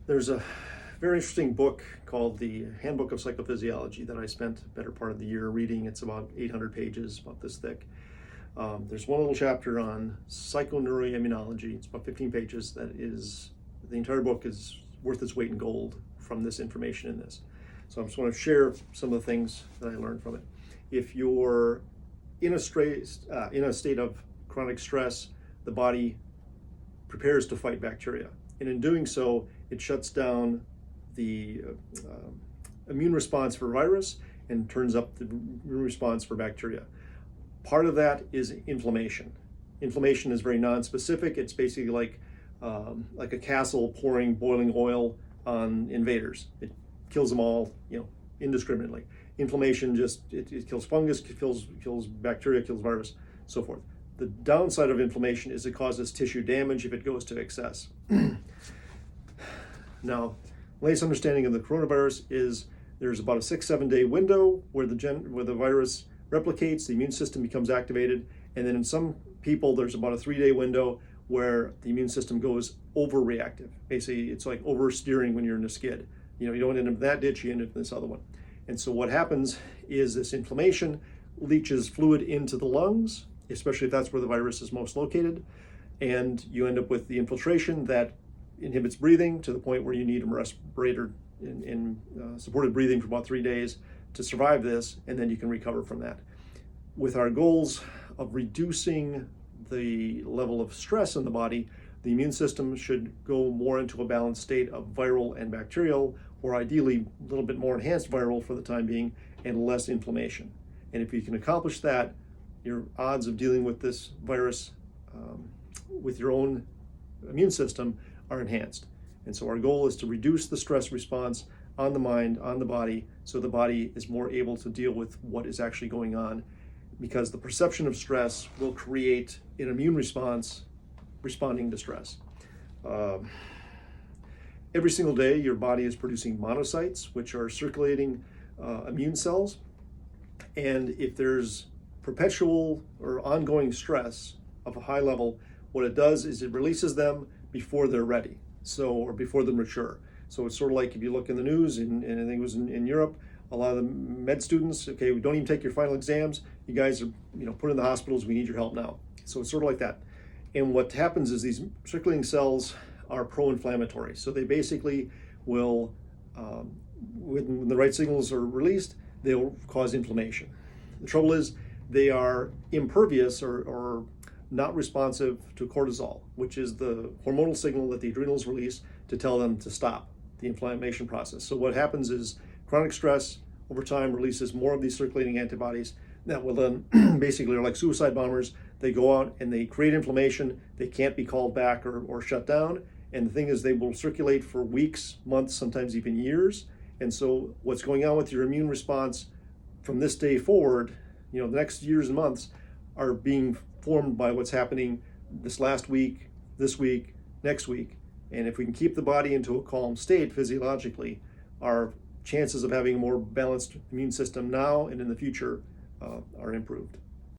There's a very interesting book called the Handbook of Psychophysiology that I spent the better part of the year reading. It's about 800 pages, about this thick. There's one little chapter on psychoneuroimmunology. It's about 15 pages. The entire book is worth its weight in gold from this information in this. So I just want to share some of the things that I learned from it. If you're in a state of chronic stress, the body prepares to fight bacteria. And in doing so, it shuts down the immune response for virus and turns up the immune response for bacteria. Part of that is inflammation. Inflammation is very non-specific. It's basically like a castle pouring boiling oil on invaders. It kills them all, indiscriminately. Inflammation it kills fungus, kills bacteria, kills virus, so forth. The downside of inflammation is it causes tissue damage if it goes to excess. Now, latest understanding of the coronavirus is there's about a 6-7 day window where the virus replicates, the immune system becomes activated, and then in some people there's about a 3-day window where the immune system goes overreactive. Basically, it's like oversteering when you're in a skid. You don't end up in that ditch, you end up in this other one. And so what happens is this inflammation leaches fluid into the lungs, especially if that's where the virus is most located, and you end up with the infiltration that inhibits breathing to the point where you need a respirator in supported breathing for about 3 days to survive this, and then you can recover from that. With our goals of reducing the level of stress in the body, the immune system should go more into a balanced state of viral and bacterial, or ideally a little bit more enhanced viral for the time being, and less inflammation. And if you can accomplish that, your odds of dealing with this virus with your own immune system are enhanced. And so our goal is to reduce the stress response on the mind, on the body, so the body is more able to deal with what is actually going on, because the perception of stress will create an immune response responding to stress. Every single day, your body is producing monocytes, which are circulating immune cells. And if there's perpetual or ongoing stress of a high level, what it does is it releases them before they're ready, or before they're mature. So it's sort of like if you look in the news, and I think it was in Europe, a lot of the med students, okay, we don't even take your final exams. You guys are, put in the hospitals. We need your help now. So it's sort of like that. And what happens is these circulating cells are pro-inflammatory. So they basically will, when the right signals are released, they'll cause inflammation. The trouble is they are impervious or not responsive to cortisol, which is the hormonal signal that the adrenals release to tell them to stop the inflammation process. So what happens is chronic stress over time releases more of these circulating antibodies that will then basically are like suicide bombers. They go out and they create inflammation. They can't be called back or shut down. And the thing is, they will circulate for weeks, months, sometimes even years. And so what's going on with your immune response from this day forward, the next years and months are being formed by what's happening this last week, this week, next week. And if we can keep the body into a calm state physiologically, our chances of having a more balanced immune system now and in the future are improved.